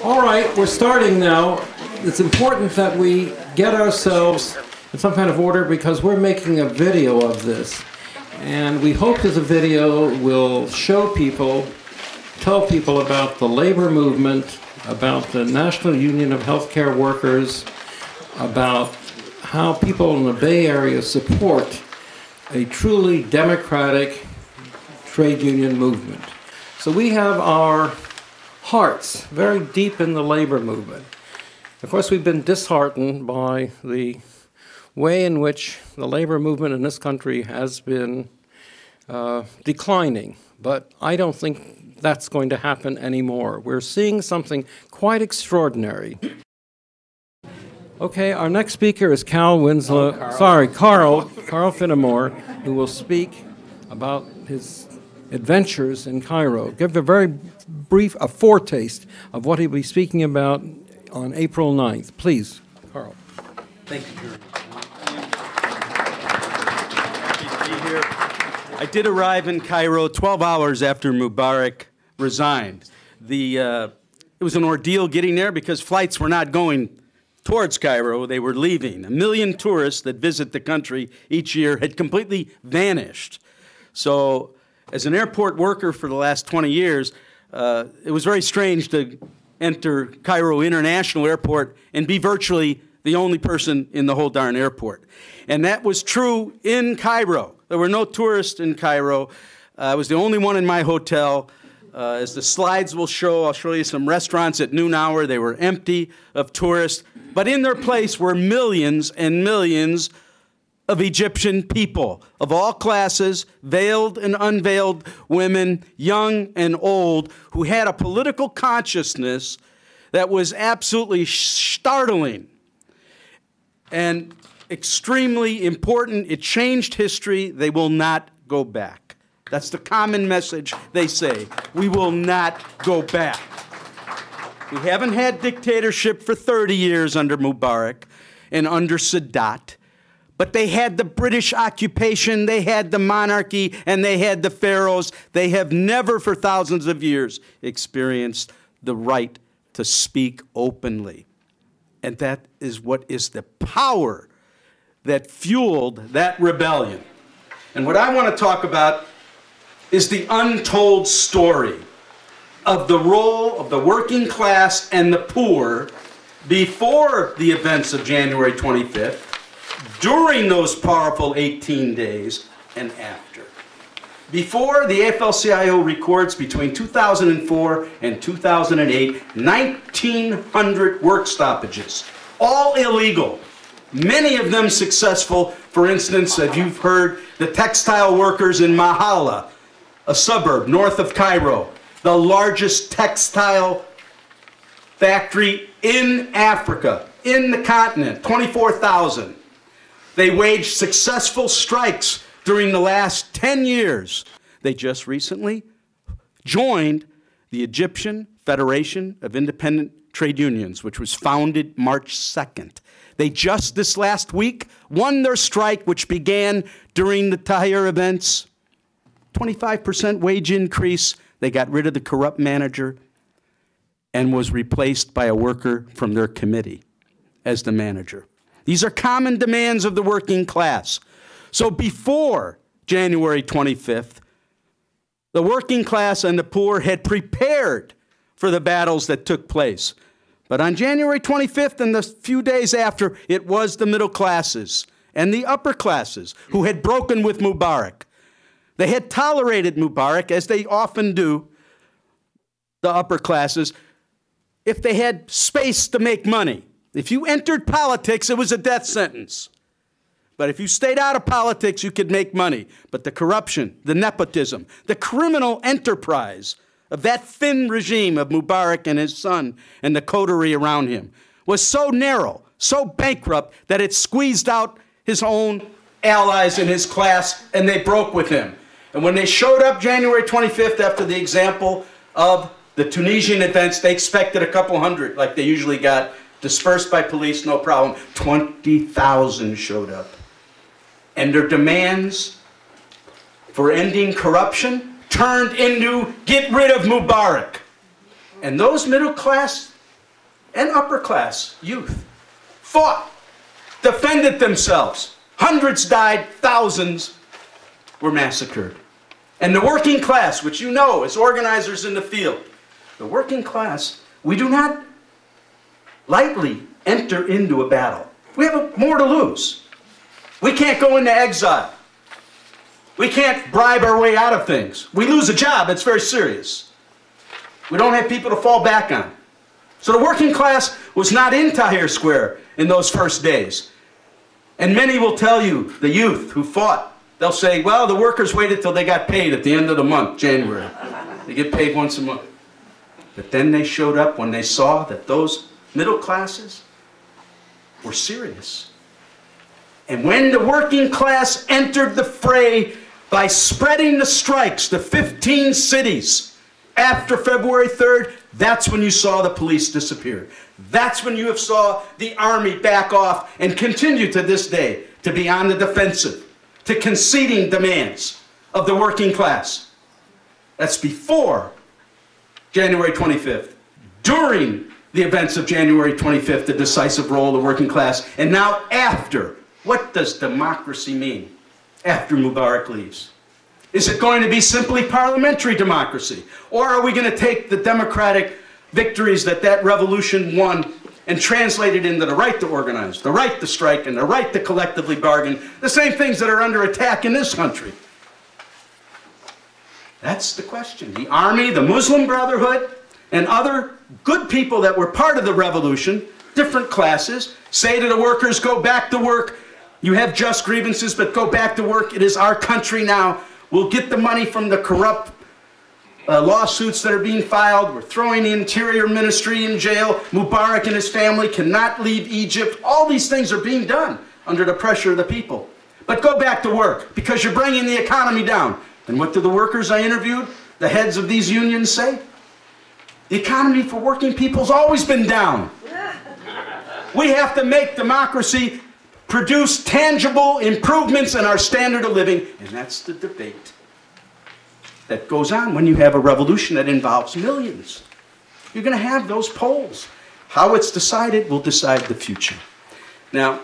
All right, we're starting now. It's important that we get ourselves in some kind of order because we're making a video of this. And we hope that the video will show people, tell people about the labor movement, about the National Union of Healthcare Workers, about how people in the Bay Area support a truly democratic trade union movement. So we have our hearts very deep in the labor movement. Of course, we've been disheartened by the way in which the labor movement in this country has been declining, but I don't think that's going to happen anymore. We're seeing something quite extraordinary. Okay, our next speaker is Carl Finamore, who will speak about his adventures in Cairo. Give a very brief, a foretaste of what he'll be speaking about on April 9th. Please, Carl. Thank you, Jerry. Happy to be here. I did arrive in Cairo 12 hours after Mubarak resigned. It was an ordeal getting there because flights were not going towards Cairo, they were leaving. 1 million tourists that visit the country each year had completely vanished. So, as an airport worker for the last 20 years, it was very strange to enter Cairo International Airport and be virtually the only person in the whole darn airport. And that was true in Cairo. There were no tourists in Cairo. I was the only one in my hotel. As the slides will show, I'll show you some restaurants at noon hour. They were empty of tourists. But in their place were millions and millions of Egyptian people of all classes, veiled and unveiled women, young and old, who had a political consciousness that was absolutely startling and extremely important. It changed history. They will not go back. That's the common message they say. We will not go back. We haven't had dictatorship for 30 years under Mubarak and under Sadat. But they had the British occupation, they had the monarchy, and they had the pharaohs. They have never for thousands of years experienced the right to speak openly. And that is what is the power that fueled that rebellion. And what I want to talk about is the untold story of the role of the working class and the poor before the events of January 25th, during those powerful 18 days, and after. Before, the AFL-CIO records between 2004 and 2008, 1,900 work stoppages, all illegal, many of them successful. For instance, as you've heard, the textile workers in Mahala, a suburb north of Cairo, the largest textile factory in Africa, in the continent, 24,000. They waged successful strikes during the last 10 years. They just recently joined the Egyptian Federation of Independent Trade Unions, which was founded March 2nd. They just this last week won their strike, which began during the Tahrir events. 25% wage increase. They got rid of the corrupt manager and was replaced by a worker from their committee as the manager. These are common demands of the working class. So before January 25th, the working class and the poor had prepared for the battles that took place. But on January 25th and the few days after, it was the middle classes and the upper classes who had broken with Mubarak. They had tolerated Mubarak, as they often do, the upper classes, if they had space to make money. If you entered politics, it was a death sentence. But if you stayed out of politics, you could make money. But the corruption, the nepotism, the criminal enterprise of that thin regime of Mubarak and his son and the coterie around him was so narrow, so bankrupt, that it squeezed out his own allies in his class, and they broke with him. And when they showed up January 25th after the example of the Tunisian events, they expected a couple hundred, like they usually got, dispersed by police, no problem. 20,000 showed up. And their demands for ending corruption turned into get rid of Mubarak. And those middle class and upper class youth fought, defended themselves. Hundreds died, thousands were massacred. And the working class, which you know as organizers in the field, the working class, we do not lightly enter into a battle. We have more to lose. We can't go into exile. We can't bribe our way out of things. We lose a job, it's very serious. We don't have people to fall back on. So the working class was not in Tahrir Square in those first days. And many will tell you, the youth who fought, they'll say, well, the workers waited till they got paid at the end of the month, January. They get paid once a month. But then they showed up when they saw that those middle classes were serious. And when the working class entered the fray by spreading the strikes to 15 cities after February 3rd, that's when you saw the police disappear. That's when you have saw the army back off and continue to this day to be on the defensive, to conceding demands of the working class. That's before January 25th. During the events of January 25th, the decisive role of the working class. And now after. What does democracy mean after Mubarak leaves? Is it going to be simply parliamentary democracy? Or are we going to take the democratic victories that that revolution won and translate it into the right to organize, the right to strike, and the right to collectively bargain, the same things that are under attack in this country? That's the question. The army, the Muslim Brotherhood, and other good people that were part of the revolution, different classes, say to the workers, go back to work. You have just grievances, but go back to work. It is our country now. We'll get the money from the corrupt lawsuits that are being filed. We're throwing the Interior Ministry in jail. Mubarak and his family cannot leave Egypt. All these things are being done under the pressure of the people. But go back to work because you're bringing the economy down. And what do the workers I interviewed, the heads of these unions, say? The economy for working people has always been down. We have to make democracy produce tangible improvements in our standard of living. And that's the debate that goes on when you have a revolution that involves millions. You're going to have those polls. How it's decided will decide the future. Now,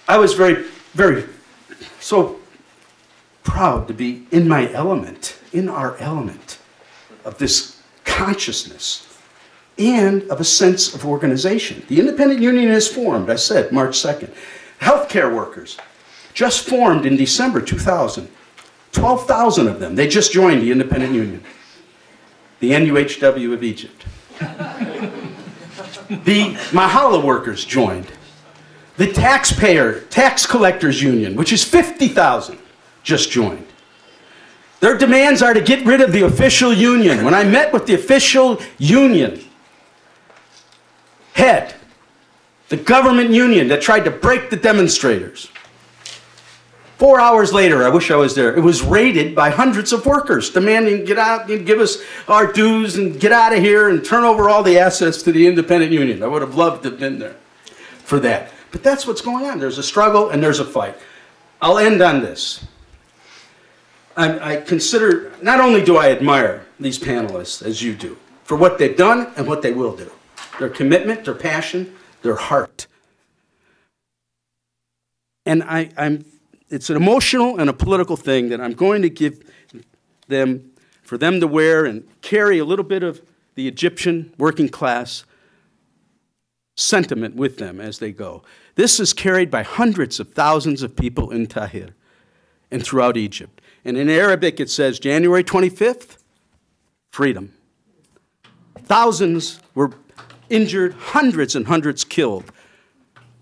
I was so proud to be in my element, in our element of this consciousness and of a sense of organization. The independent union is formed, I said, March 2nd. Healthcare workers just formed in December 2000. 12,000 of them. They just joined the independent union. The NUHW of Egypt. The Mahala workers joined. The tax collectors union, which is 50,000, just joined. Their demands are to get rid of the official union. When I met with the official union head, the government union that tried to break the demonstrators, 4 hours later, I wish I was there, it was raided by hundreds of workers demanding get out and give us our dues and get out of here and turn over all the assets to the independent union. I would have loved to have been there for that. But that's what's going on. There's a struggle and there's a fight. I'll end on this. I consider, not only do I admire these panelists, as you do, for what they've done and what they will do. Their commitment, their passion, their heart. And it's an emotional and a political thing that I'm going to give them, for them to wear and carry a little bit of the Egyptian working class sentiment with them as they go. This is carried by hundreds of thousands of people in Tahrir and throughout Egypt. And in Arabic it says January 25th, freedom. Thousands were injured, hundreds and hundreds killed.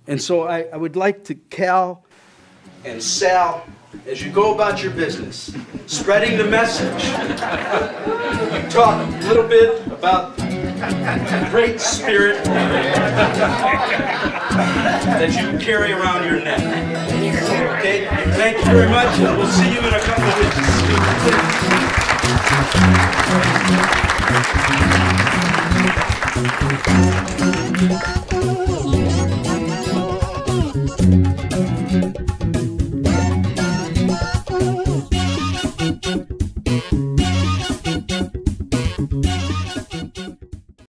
And so I would like to Cal and Sal, as you go about your business, spreading the message, you talk a little bit about the great spirit that you carry around your neck. Okay? Thank you very much, and we'll see you in a couple of weeks.